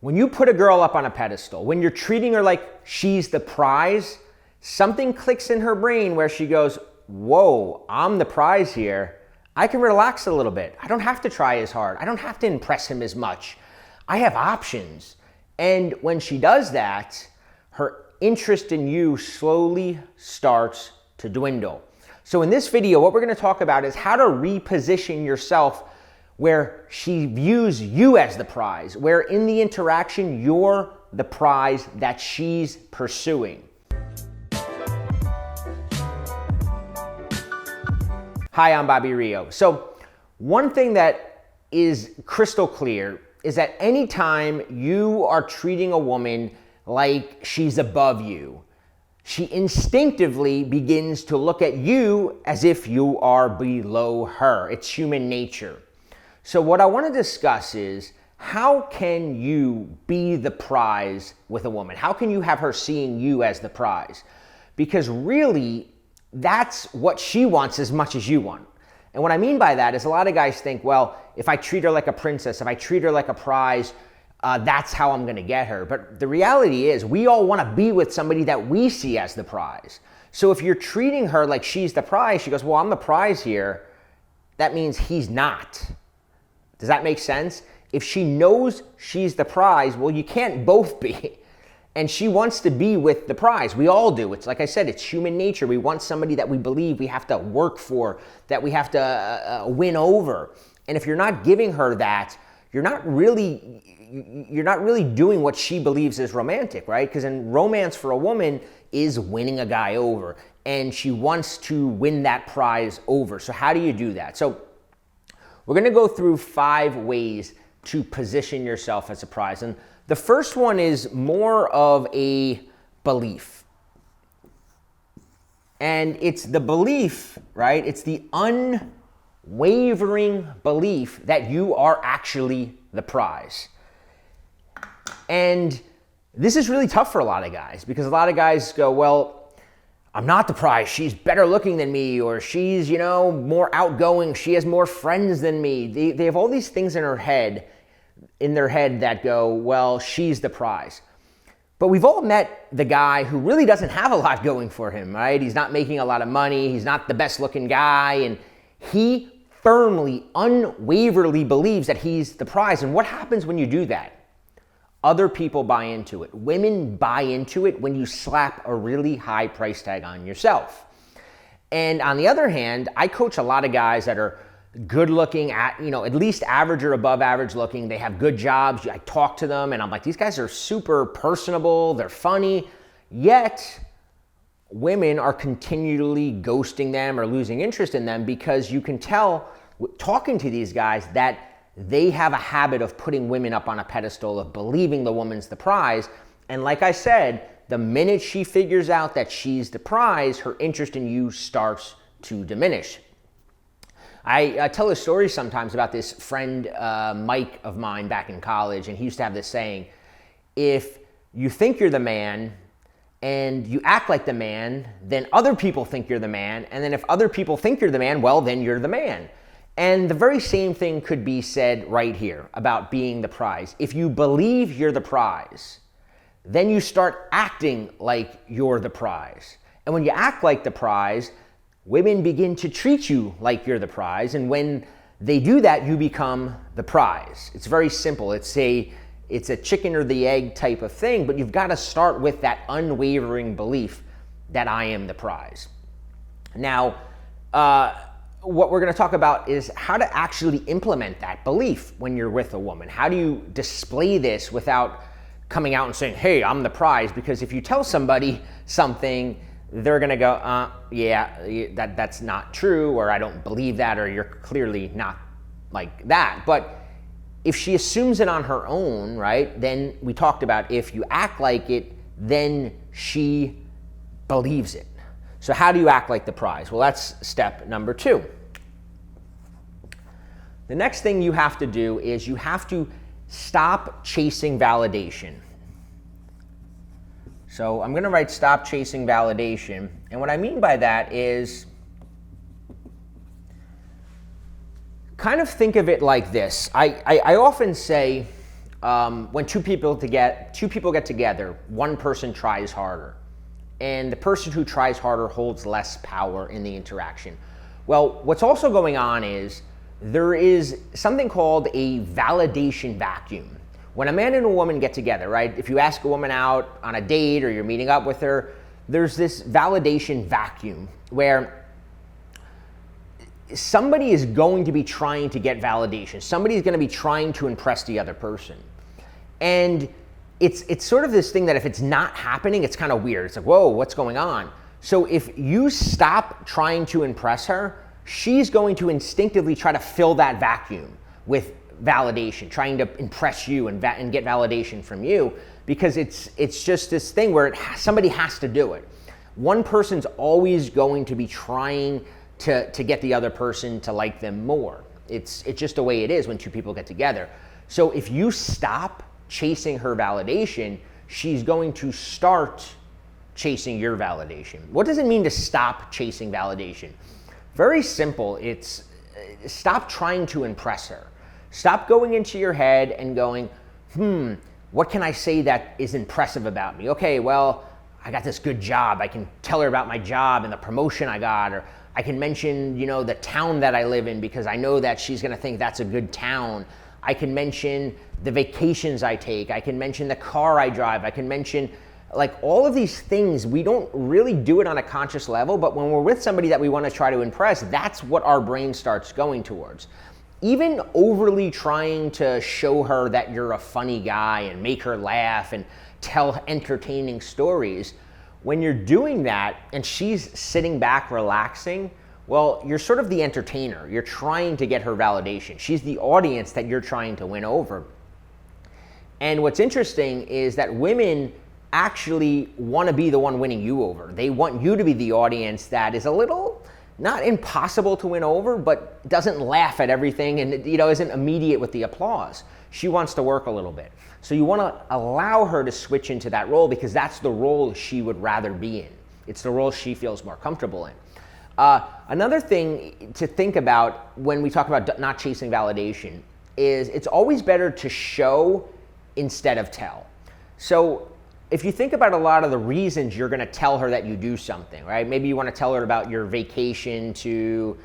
When you put a girl up on a pedestal, when you're treating her like she's the prize, something clicks in her brain where she goes, whoa, I'm the prize here. I can relax a little bit. I don't have to try as hard. I don't have to impress him as much. I have options. And when she does that, her interest in you slowly starts to dwindle. So in this video, what we're going to talk about is how to reposition yourself where she views you as the prize, where in the interaction, you're the prize that she's pursuing. Hi, I'm Bobby Rio. So one thing that is crystal clear is that anytime you are treating a woman like she's above you, she instinctively begins to look at you as if you are below her. It's human nature. So what I want to discuss is, how can you be the prize with a woman? How can you have her seeing you as the prize? Because really, that's what she wants as much as you want. And what I mean by that is a lot of guys think, well, if I treat her like a princess, if I treat her like a prize, that's how I'm going to get her. But the reality is we all want to be with somebody that we see as the prize. So if you're treating her like she's the prize, she goes, well, I'm the prize here. That means he's not. Does that make sense? If she knows she's the prize, well, you can't both be. And she wants to be with the prize. We all do. It's like I said, it's human nature. We want somebody that we believe we have to work for, that we have to win over. And if you're not giving her that, you're not really doing what she believes is romantic, right? Because in romance for a woman is winning a guy over, and she wants to win that prize over. So how do you do that? So we're going to go through 5 ways to position yourself as a prize. And the first one is more of a belief. And it's the belief, right? It's the unwavering belief that you are actually the prize. And this is really tough for a lot of guys, because a lot of guys go, well, I'm not the prize. She's better looking than me, or she's, more outgoing. She has more friends than me. They have all these things in their head that go, well, she's the prize. But we've all met the guy who really doesn't have a lot going for him, right? He's not making a lot of money. He's not the best looking guy. And he firmly, unwaveringly believes that he's the prize. And what happens when you do that? Other people buy into it. Women buy into it when you slap a really high price tag on yourself. And on the other hand, I coach a lot of guys that are good looking, at least average or above average looking. They have good jobs. I talk to them and I'm like, these guys are super personable. They're funny. Yet women are continually ghosting them or losing interest in them, because you can tell talking to these guys that they have a habit of putting women up on a pedestal, of believing the woman's the prize. And like I said, the minute she figures out that she's the prize, her interest in you starts to diminish. I tell a story sometimes about this friend, Mike of mine back in college, and he used to have this saying: if you think you're the man and you act like the man, then other people think you're the man. And then if other people think you're the man, well, then you're the man. And the very same thing could be said right here about being the prize. If you believe you're the prize, then you start acting like you're the prize. And when you act like the prize, women begin to treat you like you're the prize. And when they do that, you become the prize. It's very simple. It's a chicken or the egg type of thing, but you've got to start with that unwavering belief that I am the prize. Now, what we're going to talk about is how to actually implement that belief when you're with a woman. How do you display this without coming out and saying, hey, I'm the prize? Because if you tell somebody something, they're going to go, that's not true, or I don't believe that, or you're clearly not like that. But if she assumes it on her own, right, then we talked about if you act like it, then she believes it. So how do you act like the prize? Well, that's step number 2. The next thing you have to do is you have to stop chasing validation. So I'm going to write stop chasing validation. And what I mean by that is kind of think of it like this. I often say when two people get together, one person tries harder, and the person who tries harder holds less power in the interaction. Well, what's also going on is there is something called a validation vacuum. When a man and a woman get together, right? If you ask a woman out on a date or you're meeting up with her, there's this validation vacuum where somebody is going to be trying to get validation. Somebody is going to be trying to impress the other person. And it's sort of this thing that if it's not happening, it's kind of weird. It's like, whoa, what's going on? So if you stop trying to impress her, she's going to instinctively try to fill that vacuum with validation, trying to impress you and get validation from you, because it's just this thing where somebody has to do it. One person's always going to be trying to get the other person to like them more. It's just the way it is when two people get together. So if you stop chasing her validation, she's going to start chasing your validation. What does it mean to stop chasing validation? Very simple. It's stop trying to impress her. Stop going into your head and going, what can I say that is impressive about me? Okay, well, I got this good job. I can tell her about my job and the promotion I got, or I can mention, the town that I live in because I know that she's going to think that's a good town. I can mention the vacations I take. I can mention the car I drive. I can mention like all of these things. We don't really do it on a conscious level, but when we're with somebody that we want to try to impress, that's what our brain starts going towards. Even overly trying to show her that you're a funny guy and make her laugh and tell entertaining stories, when you're doing that and she's sitting back relaxing, well, you're sort of the entertainer. You're trying to get her validation. She's the audience that you're trying to win over. And what's interesting is that women actually want to be the one winning you over. They want you to be the audience that is a little, not impossible to win over, but doesn't laugh at everything and isn't immediate with the applause. She wants to work a little bit. So you want to allow her to switch into that role because that's the role she would rather be in. It's the role she feels more comfortable in. Another thing to think about when we talk about not chasing validation is it's always better to show instead of tell. So if you think about a lot of the reasons you're going to tell her that you do something, right? Maybe you want to tell her about your vacation to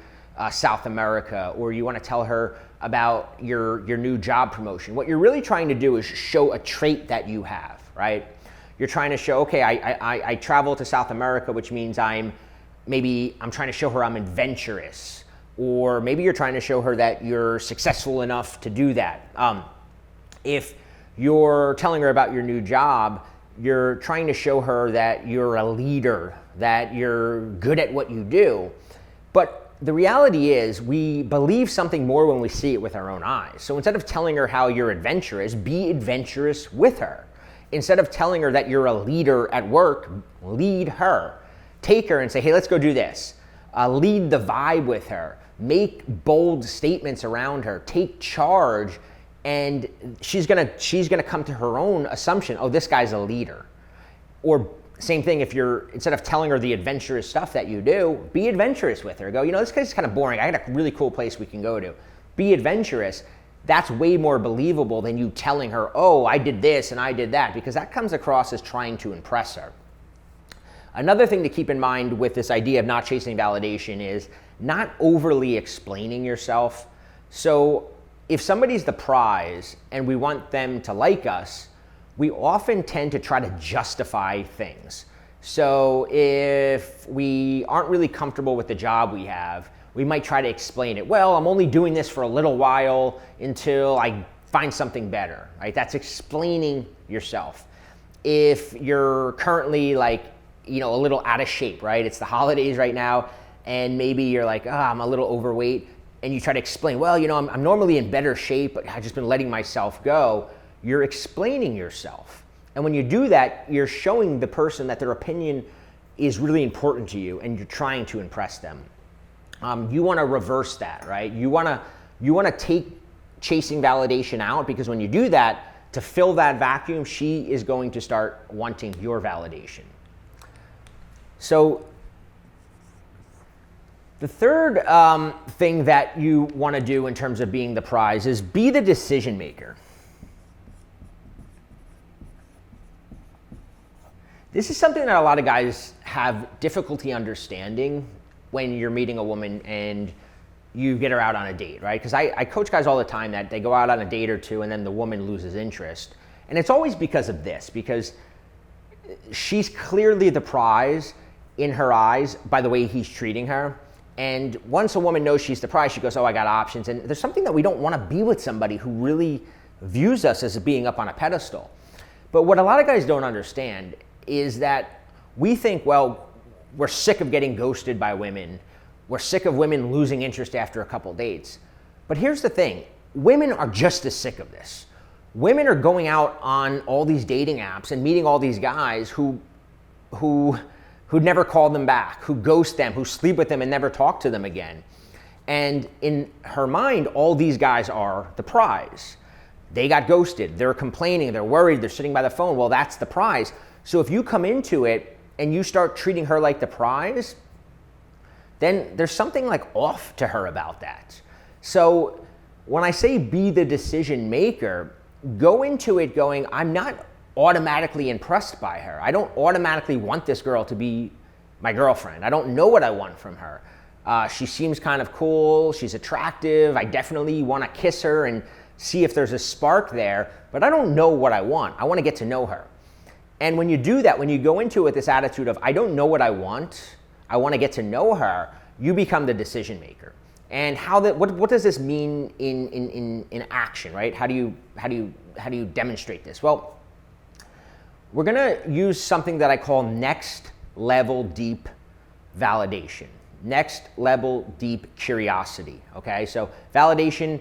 South America, or you want to tell her about your new job promotion. What you're really trying to do is show a trait that you have, right? You're trying to show, okay, I travel to South America, which means I'm trying to show her I'm adventurous, or maybe you're trying to show her that you're successful enough to do that. If you're telling her about your new job, you're trying to show her that you're a leader, that you're good at what you do. But the reality is we believe something more when we see it with our own eyes. So instead of telling her how you're adventurous, be adventurous with her. Instead of telling her that you're a leader at work, lead her. Take her and say, hey, let's go do this. Lead the vibe with her. Make bold statements around her. Take charge. And she's gonna come to her own assumption, oh, this guy's a leader. Or same thing, if you're, instead of telling her the adventurous stuff that you do, be adventurous with her. Go, this guy's kind of boring. I got a really cool place we can go to. Be adventurous. That's way more believable than you telling her, oh, I did this and I did that, because that comes across as trying to impress her. Another thing to keep in mind with this idea of not chasing validation is not overly explaining yourself. So if somebody's the prize and we want them to like us, we often tend to try to justify things. So if we aren't really comfortable with the job we have, we might try to explain it. Well, I'm only doing this for a little while until I find something better, right? That's explaining yourself. If you're currently a little out of shape, right? It's the holidays right now, and maybe you're like, I'm a little overweight. And you try to explain, well, I'm normally in better shape, but I've just been letting myself go. You're explaining yourself. And when you do that, you're showing the person that their opinion is really important to you and you're trying to impress them. You want to reverse that, right? You want to take chasing validation out, because when you do that, to fill that vacuum, she is going to start wanting your validation. So the third thing that you want to do in terms of being the prize is be the decision maker. This is something that a lot of guys have difficulty understanding when you're meeting a woman and you get her out on a date, right? Because I coach guys all the time that they go out on a date or two and then the woman loses interest. And it's always because of this, because she's clearly the prize in her eyes by the way he's treating her. And once a woman knows she's the prize, she goes, oh, I got options. And there's something that we don't want to be with somebody who really views us as being up on a pedestal. But what a lot of guys don't understand is that we think, well, we're sick of getting ghosted by women. We're sick of women losing interest after a couple dates. But here's the thing. Women are just as sick of this. Women are going out on all these dating apps and meeting all these guys who never call them back, who ghost them, who sleep with them and never talk to them again. And in her mind, all these guys are the prize. They got ghosted. They're complaining. They're worried. They're sitting by the phone. Well, that's the prize. So if you come into it and you start treating her like the prize, then there's something like off to her about that. So when I say be the decision maker, go into it going, I'm not automatically impressed by her. I don't automatically want this girl to be my girlfriend. I don't know what I want from her. She seems kind of cool. She's attractive. I definitely want to kiss her and see if there's a spark there, but I don't know what I want. I want to get to know her. And when you do that, when you go into it with this attitude of, I don't know what I want to get to know her, you become the decision maker. And what does this mean in action, right? How do you demonstrate this? Well, we're gonna use something that I call next level deep validation. Next level deep curiosity, okay? So validation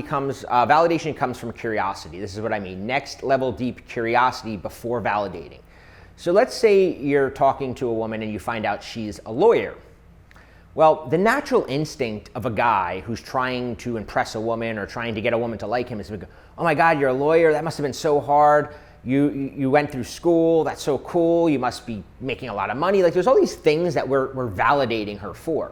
comes from curiosity. This is what I mean. Next level deep curiosity before validating. So let's say you're talking to a woman and you find out she's a lawyer. Well, the natural instinct of a guy who's trying to impress a woman or trying to get a woman to like him is to go, oh my God, you're a lawyer. That must have been so hard. You went through school. That's so cool. You must be making a lot of money. Like there's all these things that we're validating her for.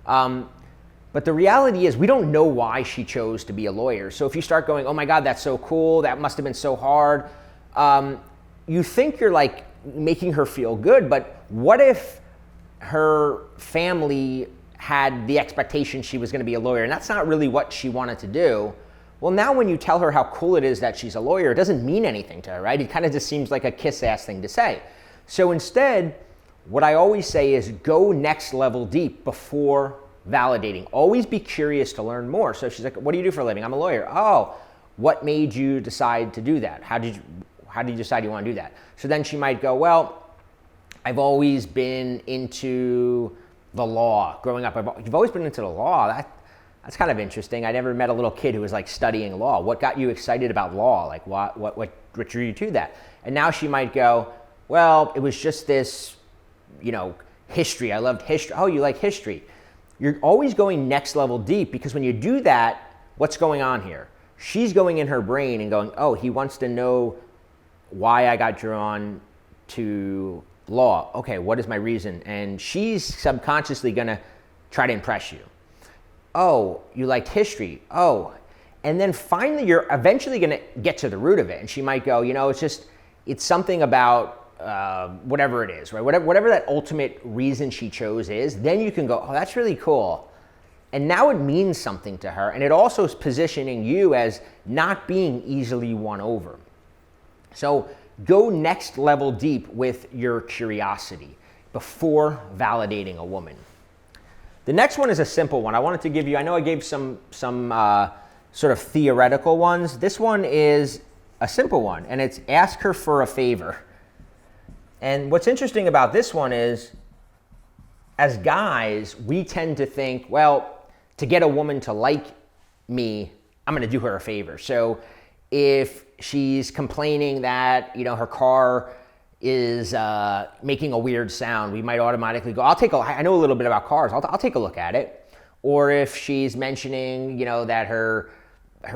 But the reality is we don't know why she chose to be a lawyer. So if you start going, oh my God, that's so cool. That must have been so hard. You think you're like making her feel good, but what if her family had the expectation she was going to be a lawyer and that's not really what she wanted to do? Well, now when you tell her how cool it is that she's a lawyer, it doesn't mean anything to her, right? It kind of just seems like a kiss-ass thing to say. So instead, what I always say is go next level deep before validating. Always be curious to learn more. So she's like, what do you do for a living? I'm a lawyer. Oh, what made you decide to do that? How did you decide you want to do that? So then she might go, well, I've always been into the law growing up. You've always been into the law? That's kind of interesting. I never met a little kid who was like studying law. What got you excited about law? Like what drew you to that? And now she might go, well, it was just this, history. I loved history. Oh, you like history. You're always going next level deep because when you do that, what's going on here? She's going in her brain and going, oh, he wants to know why I got drawn to law. Okay, what is my reason? And she's subconsciously going to try to impress you. Oh, you liked history. Oh, and then finally you're eventually going to get to the root of it. And she might go, it's something about whatever it is, right? Whatever that ultimate reason she chose is, then you can go, oh, that's really cool. And now it means something to her. And it also is positioning you as not being easily won over. So go next level deep with your curiosity before validating a woman. The next one is a simple one. I wanted to give you, I know I gave some sort of theoretical ones. This one is a simple one, and it's ask her for a favor. And what's interesting about this one is, as guys, we tend to think, well, to get a woman to like me, I'm going to do her a favor. So if she's complaining that, her car is making a weird sound, we might automatically go, I know a little bit about cars, I'll take a look at it. Or if she's mentioning, that her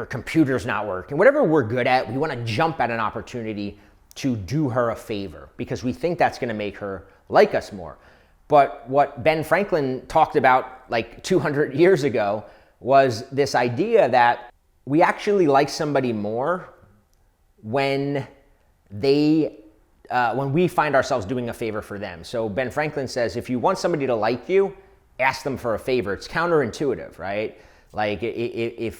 computer's not working, whatever we're good at, we want to jump at an opportunity to do her a favor because we think that's going to make her like us more. But what Ben Franklin talked about like 200 years ago was this idea that we actually like somebody more when they when we find ourselves doing a favor for them. So Ben Franklin says, if you want somebody to like you, ask them for a favor. It's counterintuitive, right? Like if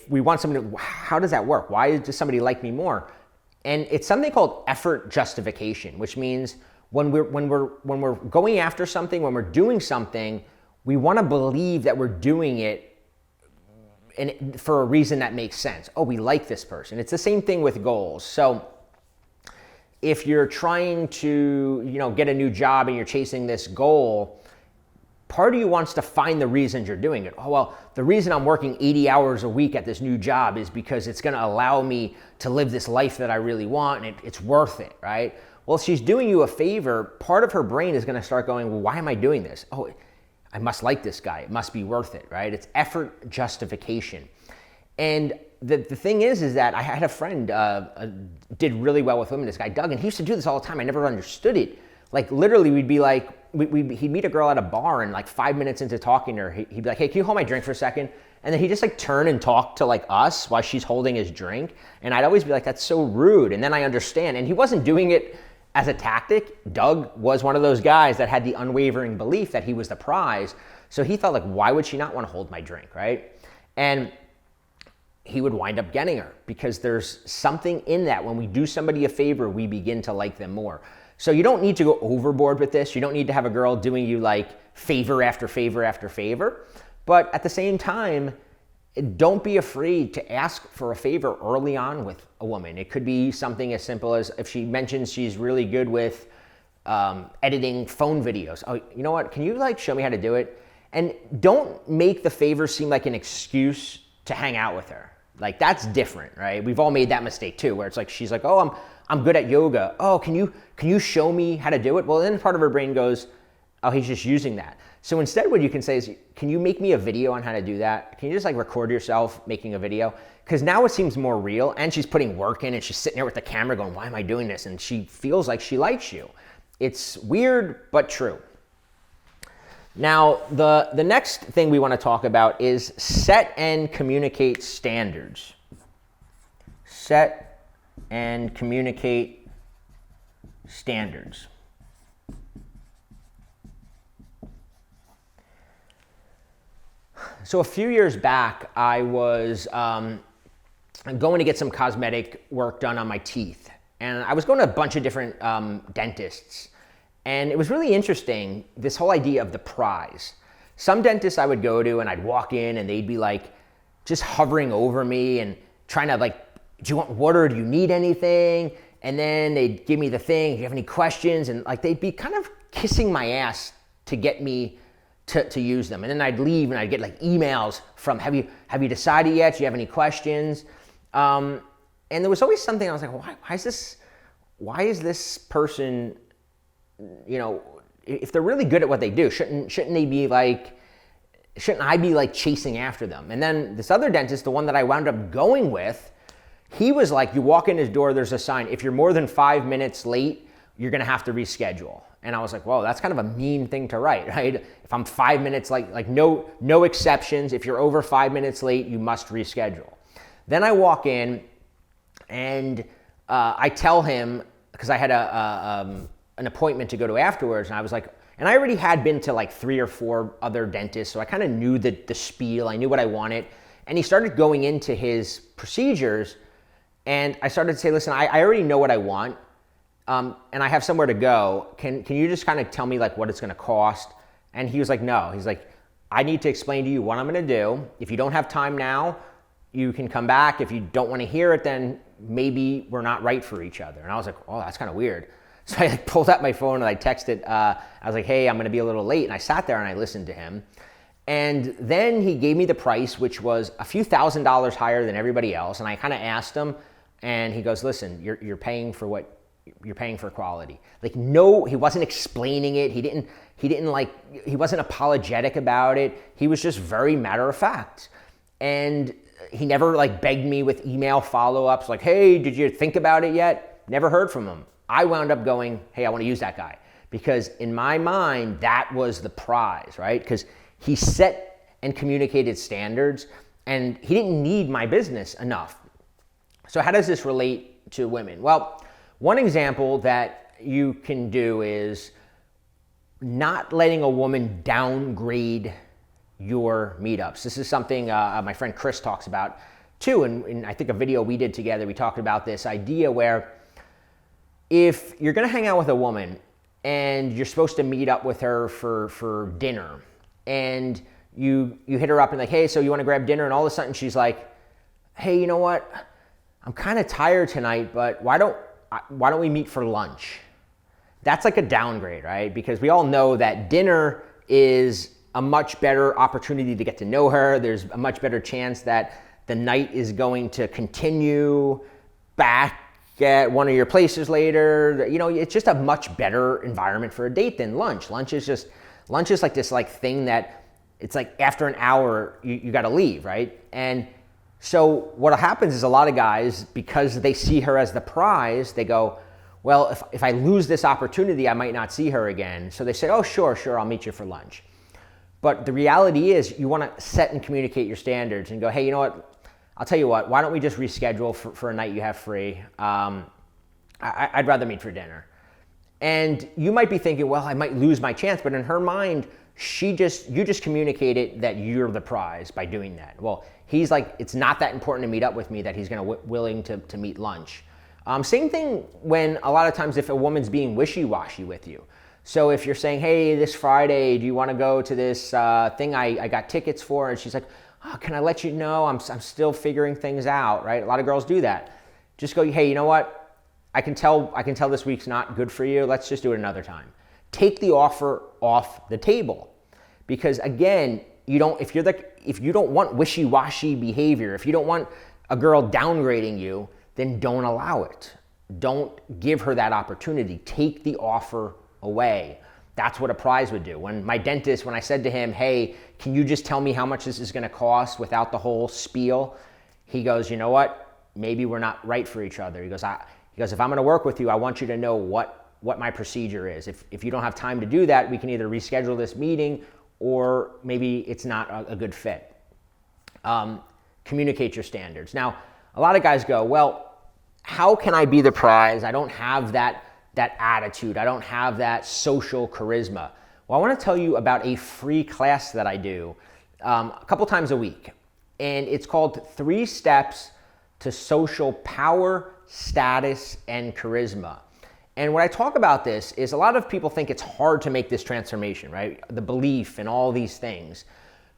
we want somebody to, how does that work? Why does somebody like me more? And it's something called effort justification, which means when we're going after something, when we're doing something, we want to believe that we're doing it for a reason that makes sense. Oh, we like this person. It's the same thing with goals. So if you're trying to, get a new job and you're chasing this goal, part of you wants to find the reasons you're doing it. Oh, well, the reason I'm working 80 hours a week at this new job is because it's going to allow me to live this life that I really want, and it's worth it, right? Well, if she's doing you a favor, part of her brain is going to start going, well, why am I doing this? Oh, I must like this guy. It must be worth it, right? It's effort justification. And the thing is that I had a friend did really well with women, this guy Doug, and he used to do this all the time. I never understood it. Like literally we'd be like, he'd meet a girl at a bar, and like 5 minutes into talking to her, he'd be like, hey, can you hold my drink for a second? And then he'd just like turn and talk to like us while she's holding his drink. And I'd always be like, that's so rude. And then I understand. And he wasn't doing it as a tactic. Doug was one of those guys that had the unwavering belief that he was the prize. So he thought like, why would she not want to hold my drink, right? And he would wind up getting her because there's something in that. When we do somebody a favor, we begin to like them more. So you don't need to go overboard with this. You don't need to have a girl doing you like favor after favor after favor. But at the same time, don't be afraid to ask for a favor early on with a woman. It could be something as simple as if she mentions she's really good with editing phone videos. Oh, you know what? Can you like show me how to do it? And don't make the favor seem like an excuse to hang out with her. Like that's different, right? We've all made that mistake too, where it's like she's like, oh, I'm good at yoga. Oh, can you show me how to do it? Well, then part of her brain goes, oh, he's just using that. So instead what you can say is, can you make me a video on how to do that? Can you just like record yourself making a video? Because now it seems more real, and she's putting work in, and she's sitting there with the camera going, why am I doing this? And she feels like she likes you. It's weird, but true. Now, the next thing we want to talk about is set and communicate standards. Set and communicate standards. So a few years back, I was going to get some cosmetic work done on my teeth. And I was going to a bunch of different dentists. And it was really interesting, this whole idea of the prize. Some dentists I would go to and I'd walk in and they'd be like just hovering over me and trying to like, do you want water? Do you need anything? And then they'd give me the thing, do you have any questions? And like they'd be kind of kissing my ass to get me to use them. And then I'd leave and I'd get like emails from, have you decided yet? Do you have any questions? And there was always something I was like, why is this person, if they're really good at what they do, shouldn't I be like chasing after them? And then this other dentist, the one that I wound up going with, he was like, you walk in his door, there's a sign, if you're more than 5 minutes late, you're gonna have to reschedule. And I was like, whoa, that's kind of a mean thing to write, right? If I'm 5 minutes like no exceptions, if you're over 5 minutes late, you must reschedule. Then I walk in and I tell him, because I had an appointment to go to afterwards, and I was like, and I already had been to like 3 or 4 other dentists, so I kind of knew the spiel, I knew what I wanted. And he started going into his procedures, and I started to say, listen, I already know what I want, and I have somewhere to go. Can you just kind of tell me like what it's gonna cost? And he was like, no. He's like, I need to explain to you what I'm gonna do. If you don't have time now, you can come back. If you don't wanna hear it, then maybe we're not right for each other. And I was like, oh, that's kind of weird. So I like pulled out my phone and I texted, I was like, hey, I'm gonna be a little late. And I sat there and I listened to him. And then he gave me the price, which was a few $1,000s higher than everybody else. And I kind of asked him, and he goes, listen, you're paying for what you're paying for quality. Like, no, he wasn't explaining it. He wasn't apologetic about it. He was just very matter of fact. And he never like begged me with email follow-ups like, hey, did you think about it yet? Never heard from him. I wound up going, hey, I want to use that guy. Because in my mind, that was the prize, right? Because he set and communicated standards, and he didn't need my business enough. So how does this relate to women? Well, One example that you can do is not letting a woman downgrade your meetups. This is something my friend Chris talks about too, and in I think a video we did together, we talked about this idea where if you're gonna hang out with a woman and you're supposed to meet up with her for dinner, and you hit her up and like, hey, so you wanna grab dinner? And all of a sudden she's like, hey, you know what? I'm kind of tired tonight, but why don't we meet for lunch? That's like a downgrade, right? Because we all know that dinner is a much better opportunity to get to know her. There's a much better chance that the night is going to continue back at one of your places later. You know, it's just a much better environment for a date than lunch. Lunch is like this like thing that it's like after an hour you got to leave, right? And so what happens is a lot of guys, because they see her as the prize, they go, well, if I lose this opportunity, I might not see her again. So they say, oh, sure, I'll meet you for lunch. But the reality is you want to set and communicate your standards and go, hey, you know what? I'll tell you what, why don't we just reschedule for a night you have free? I'd rather meet for dinner. And you might be thinking, well, I might lose my chance. But in her mind, you just communicated that you're the prize by doing that. Well, he's like, it's not that important to meet up with me that he's willing to meet lunch. Same thing when a lot of times if a woman's being wishy-washy with you. So if you're saying, hey, this Friday, do you want to go to this thing I got tickets for? And she's like, oh, can I let you know? I'm still figuring things out, right? A lot of girls do that. Just go, hey, you know what? I can tell this week's not good for you. Let's just do it another time. Take the offer off the table. Because again, if you don't want wishy-washy behavior, if you don't want a girl downgrading you, then don't allow it. Don't give her that opportunity. Take the offer away. That's what a prize would do. When my dentist, when I said to him, hey, can you just tell me how much this is gonna cost without the whole spiel? He goes, you know what? Maybe we're not right for each other. He goes, if I'm gonna work with you, I want you to know what my procedure is. If you don't have time to do that, we can either reschedule this meeting or maybe it's not a good fit. Communicate your standards. Now, a lot of guys go, well, how can I be the prize? I don't have that attitude. I don't have that social charisma. Well, I want to tell you about a free class that I do a couple times a week. And it's called 3 Steps to Social Power, Status, and Charisma. And when I talk about this is a lot of people think it's hard to make this transformation, right? The belief and all these things.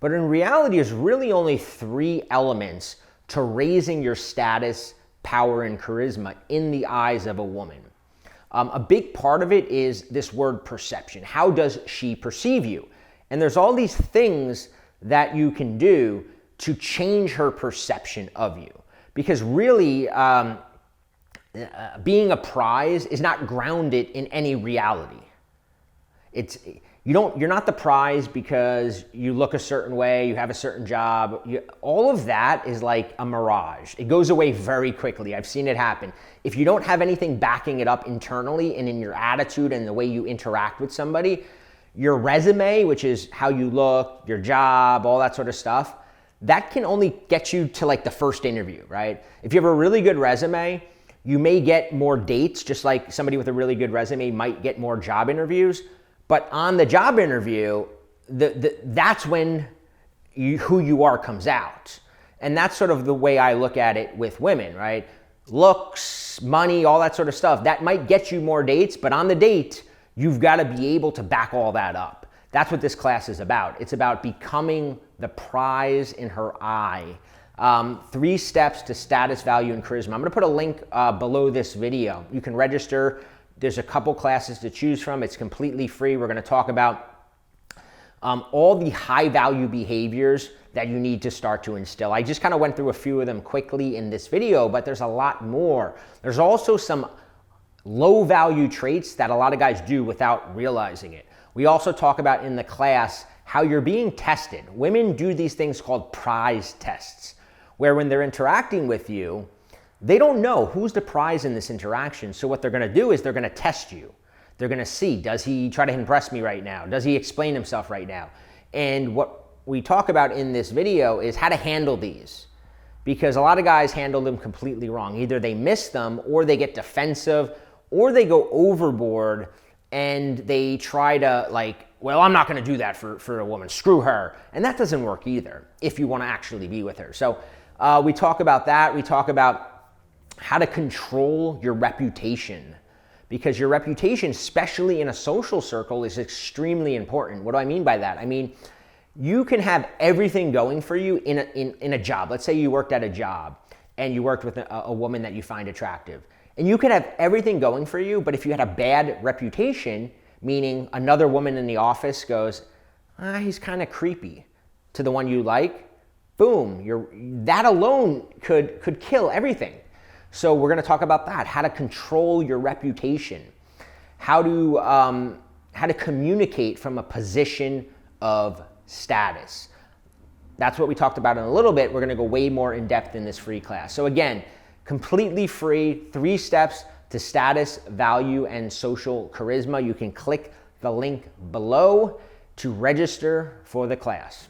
But in reality, there's really only 3 elements to raising your status, power, and charisma in the eyes of a woman. A big part of it is this word perception. How does she perceive you? And there's all these things that you can do to change her perception of you. Because really, being a prize is not grounded in any reality. You're not the prize because you look a certain way, you have a certain job. All of that is like a mirage. It goes away very quickly. I've seen it happen. If you don't have anything backing it up internally and in your attitude and the way you interact with somebody, your resume, which is how you look, your job, all that sort of stuff, that can only get you to like the first interview, right? If you have a really good resume, you may get more dates, just like somebody with a really good resume might get more job interviews. But on the job interview, that's when who you are comes out. And that's sort of the way I look at it with women, right? Looks, money, all that sort of stuff. That might get you more dates, but on the date, you've got to be able to back all that up. That's what this class is about. It's about becoming the prize in her eye. 3 steps to status, value, and charisma. I'm going to put a link below this video. You can register. There's a couple classes to choose from. It's completely free. We're going to talk about all the high value behaviors that you need to start to instill. I just kind of went through a few of them quickly in this video, but there's a lot more. There's also some low value traits that a lot of guys do without realizing it. We also talk about in the class how you're being tested. Women do these things called prize tests, where when they're interacting with you, they don't know who's the prize in this interaction. So what they're going to do is they're going to test you. They're going to see, does he try to impress me right now? Does he explain himself right now? And what we talk about in this video is how to handle these, because a lot of guys handle them completely wrong. Either they miss them or they get defensive or they go overboard and they try to like, well, I'm not going to do that for a woman. Screw her. And that doesn't work either if you want to actually be with her. So we talk about that. We talk about how to control your reputation, because your reputation, especially in a social circle, is extremely important. What do I mean by that? I mean, you can have everything going for you in a job. Let's say you worked at a job and you worked with a woman that you find attractive. And you could have everything going for you, but if you had a bad reputation, meaning another woman in the office goes, he's kind of creepy, to the one you like, boom, that alone could kill everything. So we're going to talk about that, how to control your reputation, how to communicate from a position of status. That's what we talked about in a little bit. We're going to go way more in depth in this free class. So again, completely free, 3 steps to status, value, and social charisma. You can click the link below to register for the class.